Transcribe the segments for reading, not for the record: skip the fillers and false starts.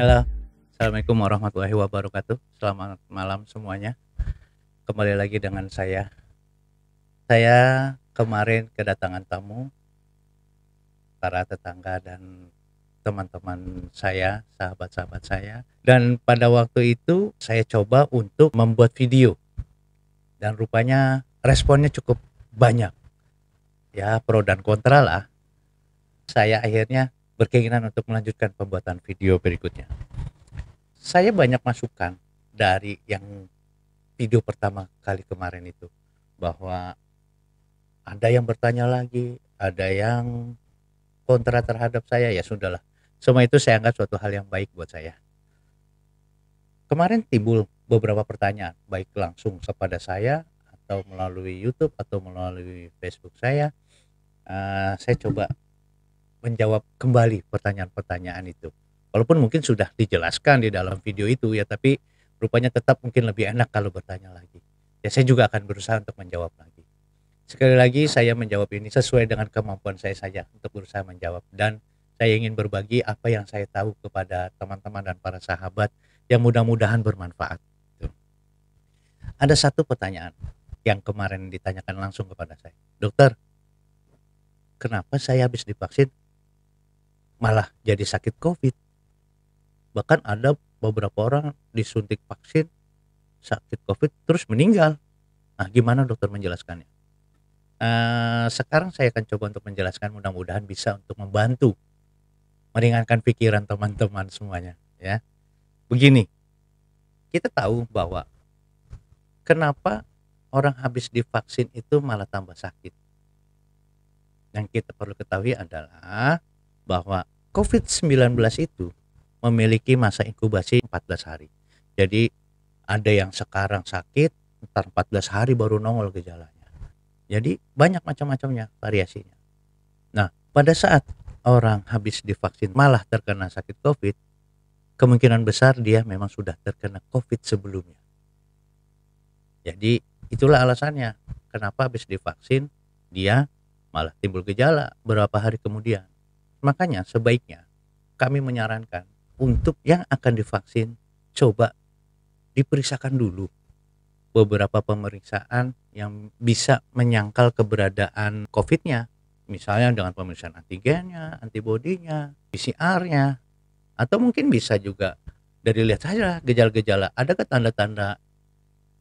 Halo, assalamualaikum warahmatullahi wabarakatuh. Selamat malam semuanya. Kembali lagi dengan saya. Saya kemarin kedatangan tamu, para tetangga dan teman-teman saya, sahabat-sahabat saya. Dan pada waktu itu saya coba untuk membuat video dan rupanya responnya cukup banyak. Ya, pro dan kontra lah. Saya akhirnya berkeinginan untuk melanjutkan pembuatan video berikutnya. Saya banyak masukan dari yang video pertama kali kemarin itu, bahwa ada yang bertanya lagi, ada yang kontra terhadap saya, ya sudahlah. Semua itu saya anggap suatu hal yang baik buat saya. Kemarin timbul beberapa pertanyaan, baik langsung kepada saya atau melalui YouTube atau melalui Facebook saya. Saya coba menjawab kembali pertanyaan-pertanyaan itu. Walaupun mungkin sudah dijelaskan di dalam video itu ya, tapi rupanya tetap mungkin lebih enak kalau bertanya lagi. Ya saya juga akan berusaha untuk menjawab lagi. Sekali lagi saya menjawab ini sesuai dengan kemampuan saya saja untuk berusaha menjawab, dan saya ingin berbagi apa yang saya tahu kepada teman-teman dan para sahabat yang mudah-mudahan bermanfaat. Tuh. Ada satu pertanyaan yang kemarin ditanyakan langsung kepada saya. Dokter, kenapa saya habis divaksin malah jadi sakit COVID? Bahkan ada beberapa orang disuntik vaksin sakit COVID terus meninggal. Nah, gimana dokter menjelaskannya? Sekarang saya akan coba untuk menjelaskan, mudah-mudahan bisa untuk membantu meringankan pikiran teman-teman semuanya ya. Begini, kita tahu bahwa kenapa orang habis divaksin itu malah tambah sakit. Yang kita perlu ketahui adalah bahwa COVID-19 itu memiliki masa inkubasi 14 hari. Jadi ada yang sekarang sakit, ntar 14 hari baru nongol gejalanya. Jadi banyak macam-macamnya variasinya. Nah, pada saat orang habis divaksin malah terkena sakit COVID, kemungkinan besar dia memang sudah terkena COVID sebelumnya. Jadi itulah alasannya kenapa habis divaksin dia malah timbul gejala beberapa hari kemudian. Makanya sebaiknya kami menyarankan untuk yang akan divaksin coba diperiksakan dulu beberapa pemeriksaan yang bisa menyangkal keberadaan COVID-nya. Misalnya dengan pemeriksaan antigennya, antibodinya, PCR-nya, atau mungkin bisa juga dari lihat saja gejala-gejala. Adakah tanda-tanda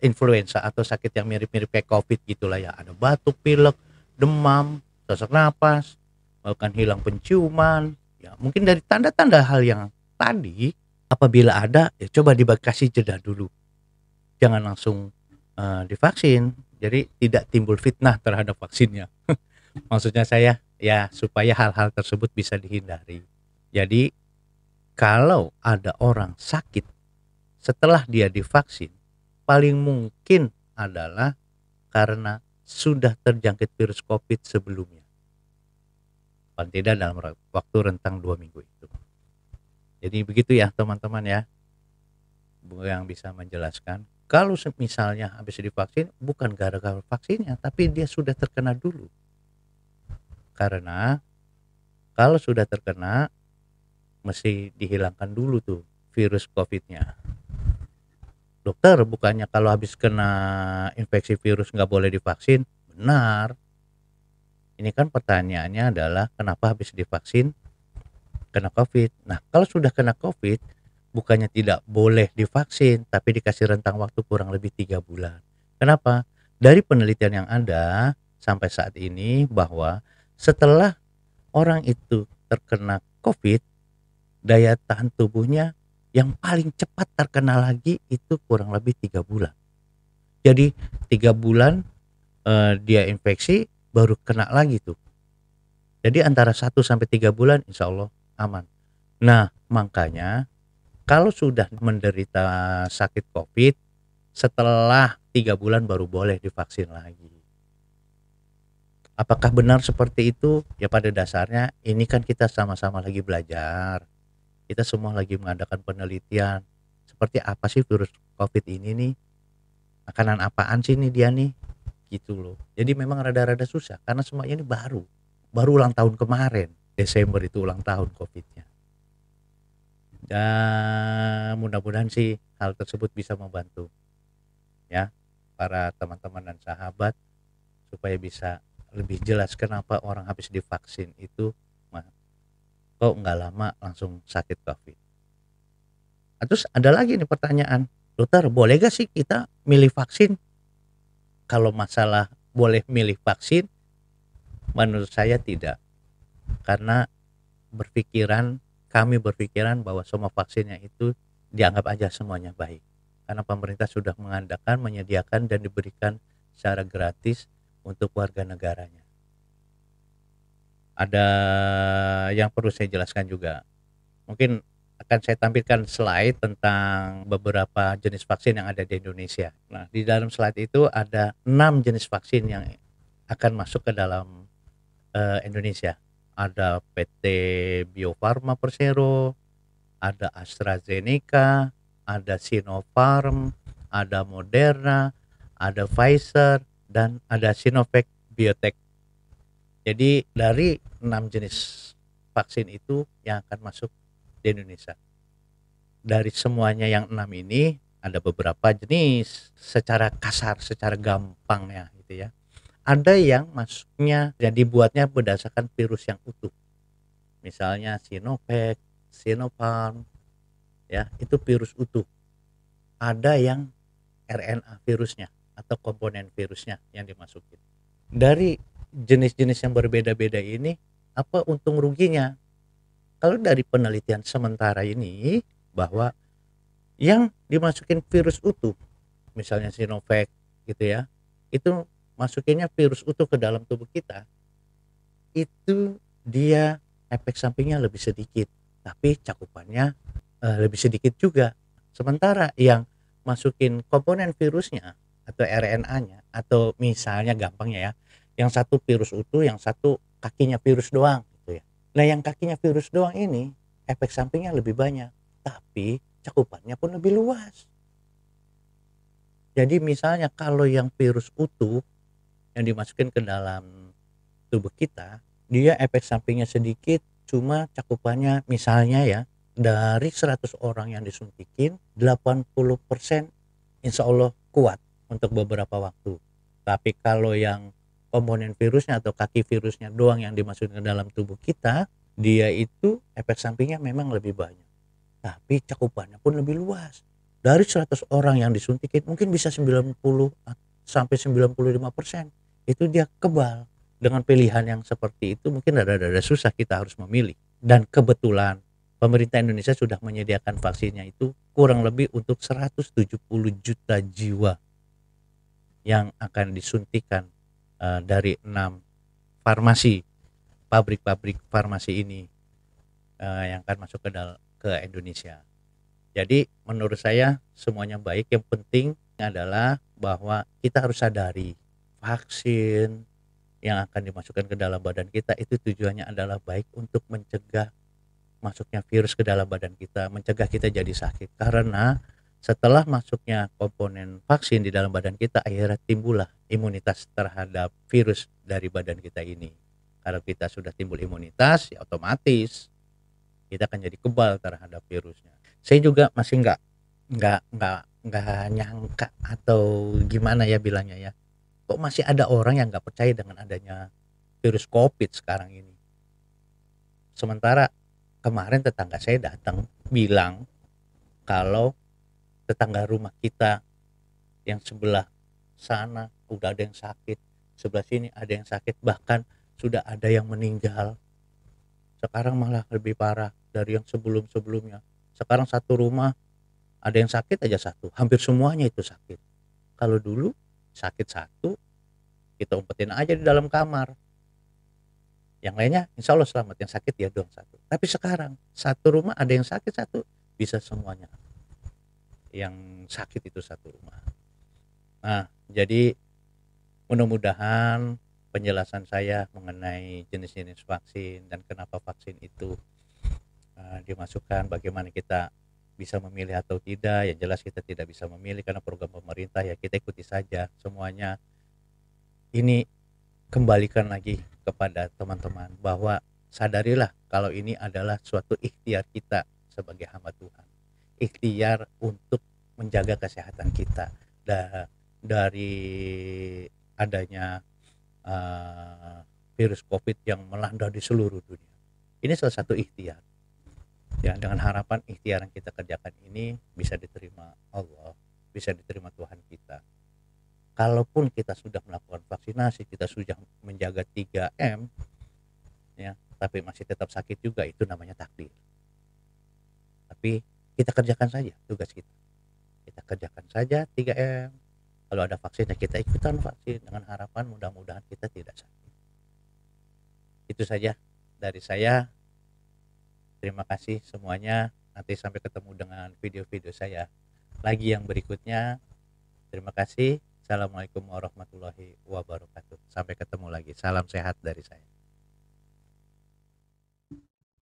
influenza atau sakit yang mirip-mirip kayak COVID gitulah ya. Ada batuk, pilek, demam, sesak napas, bahkan hilang penciuman. Ya, mungkin dari tanda-tanda hal yang tadi, apabila ada, ya coba dikasih jeda dulu. Jangan langsung divaksin. Jadi tidak timbul fitnah terhadap vaksinnya. Maksudnya saya ya supaya hal-hal tersebut bisa dihindari. Jadi kalau ada orang sakit setelah dia divaksin, paling mungkin adalah karena sudah terjangkit virus COVID sebelumnya. Paling tidak dalam waktu rentang 2 minggu itu. Jadi begitu ya teman-teman ya, yang bisa menjelaskan. Kalau misalnya habis divaksin bukan gara-gara vaksinnya, tapi dia sudah terkena dulu. Karena kalau sudah terkena mesti dihilangkan dulu tuh virus COVID-nya. Dokter, bukannya kalau habis kena infeksi virus nggak boleh divaksin? Benar. Ini kan pertanyaannya adalah kenapa habis divaksin kena COVID. Nah, kalau sudah kena COVID, bukannya tidak boleh divaksin, tapi dikasih rentang waktu kurang lebih 3 bulan. Kenapa? Dari penelitian yang ada sampai saat ini bahwa setelah orang itu terkena COVID, daya tahan tubuhnya yang paling cepat terkena lagi itu kurang lebih 3 bulan. Jadi 3 bulan dia infeksi baru kena lagi tuh. Jadi antara 1 sampai 3 bulan insya Allah aman. Nah, makanya kalau sudah menderita sakit COVID, setelah 3 bulan baru boleh divaksin lagi. Apakah benar seperti itu? Ya pada dasarnya ini kan kita sama-sama lagi belajar. Kita semua lagi mengadakan penelitian. Seperti apa sih virus COVID ini nih? Makanan apaan sih nih dia nih? Gitu loh. Jadi memang rada-rada susah karena semuanya ini baru. Baru ulang tahun kemarin. Desember itu ulang tahun COVID-nya. Dan mudah-mudahan sih hal tersebut bisa membantu ya para teman-teman dan sahabat supaya bisa lebih jelas kenapa orang habis divaksin itu kok nggak lama langsung sakit COVID. Terus ada lagi nih pertanyaan, dokter boleh gak sih kita milih vaksin? Kalau masalah boleh milih vaksin, menurut saya tidak. Karena kami berpikiran bahwa semua vaksinnya itu dianggap aja semuanya baik. Karena pemerintah sudah mengadakan, menyediakan dan diberikan secara gratis untuk warga negaranya. Ada yang perlu saya jelaskan juga. Mungkin akan saya tampilkan slide tentang beberapa jenis vaksin yang ada di Indonesia. Nah, di dalam slide itu ada 6 jenis vaksin yang akan masuk ke dalam Indonesia. Ada PT Bio Farma Persero, ada AstraZeneca, ada Sinopharm, ada Moderna, ada Pfizer, dan ada Sinovac Biotech. Jadi dari 6 jenis vaksin itu yang akan masuk di Indonesia. Dari semuanya yang 6 ini ada beberapa jenis secara kasar, secara gampang ya gitu ya. Ada yang masuknya dan dibuatnya berdasarkan virus yang utuh. Misalnya Sinovac, Sinopharm ya, itu virus utuh. Ada yang RNA virusnya atau komponen virusnya yang dimasukin. Dari jenis-jenis yang berbeda-beda ini, apa untung ruginya? Kalau dari penelitian sementara ini bahwa yang dimasukin virus utuh, misalnya Sinovac gitu ya, itu masukinnya virus utuh ke dalam tubuh kita, itu dia efek sampingnya lebih sedikit, tapi cakupannya lebih sedikit juga. Sementara yang masukin komponen virusnya atau RNA-nya atau misalnya gampangnya ya, yang satu virus utuh, yang satu kakinya virus doang gitu ya. Nah, yang kakinya virus doang ini efek sampingnya lebih banyak, tapi cakupannya pun lebih luas. Jadi misalnya kalau yang virus utuh yang dimasukin ke dalam tubuh kita, dia efek sampingnya sedikit, cuma cakupannya misalnya ya, dari 100 orang yang disuntikin, 80% insya Allah kuat untuk beberapa waktu. Tapi kalau yang komponen virusnya atau kaki virusnya doang yang dimasukkan ke dalam tubuh kita, dia itu efek sampingnya memang lebih banyak. Tapi cakupannya pun lebih luas. Dari 100 orang yang disuntikin mungkin bisa 90 sampai 95% itu dia kebal. Dengan pilihan yang seperti itu mungkin rada-rada susah kita harus memilih. Dan kebetulan pemerintah Indonesia sudah menyediakan vaksinnya itu kurang lebih untuk 170 juta jiwa yang akan disuntikan dari 6 farmasi, pabrik-pabrik farmasi ini yang akan masuk ke Indonesia. Jadi menurut saya semuanya baik, yang penting adalah bahwa kita harus sadari vaksin yang akan dimasukkan ke dalam badan kita itu tujuannya adalah baik untuk mencegah masuknya virus ke dalam badan kita, mencegah kita jadi sakit. Karena setelah masuknya komponen vaksin di dalam badan kita, akhirnya timbullah imunitas terhadap virus dari badan kita ini. Kalau kita sudah timbul imunitas, ya otomatis kita akan jadi kebal terhadap virusnya. Saya juga masih nggak nyangka atau gimana ya bilangnya ya. Kok masih ada orang yang nggak percaya dengan adanya virus COVID sekarang ini. Sementara kemarin tetangga saya datang bilang kalau tetangga rumah kita yang sebelah sana udah ada yang sakit, sebelah sini ada yang sakit, bahkan sudah ada yang meninggal. Sekarang malah lebih parah dari yang sebelum-sebelumnya. Sekarang satu rumah ada yang sakit aja satu, hampir semuanya itu sakit. Kalau dulu sakit satu, kita umpetin aja di dalam kamar. Yang lainnya insya Allah selamat, yang sakit ya doang satu. Tapi sekarang satu rumah ada yang sakit satu, bisa semuanya yang sakit itu satu rumah. Nah, jadi mudah-mudahan penjelasan saya mengenai jenis-jenis vaksin dan kenapa vaksin itu dimasukkan, bagaimana kita bisa memilih atau tidak. Yang jelas kita tidak bisa memilih karena program pemerintah, ya kita ikuti saja semuanya. Ini kembalikan lagi kepada teman-teman bahwa sadarilah kalau ini adalah suatu ikhtiar kita sebagai hamba Tuhan. Ikhtiar untuk menjaga kesehatan kita dari adanya virus COVID yang melanda di seluruh dunia. Ini salah satu ikhtiar. Ya, dengan harapan ikhtiar yang kita kerjakan ini bisa diterima Allah, bisa diterima Tuhan kita. Kalaupun kita sudah melakukan vaksinasi, kita sudah menjaga 3M, ya, tapi masih tetap sakit juga, itu namanya takdir. Tapi kita kerjakan saja tugas kita. Kita kerjakan saja 3M. Kalau ada vaksin ya kita ikutan vaksin dengan harapan mudah-mudahan kita tidak sakit. Itu saja dari saya. Terima kasih semuanya. Nanti sampai ketemu dengan video-video saya lagi yang berikutnya. Terima kasih. Assalamualaikum warahmatullahi wabarakatuh. Sampai ketemu lagi. Salam sehat dari saya.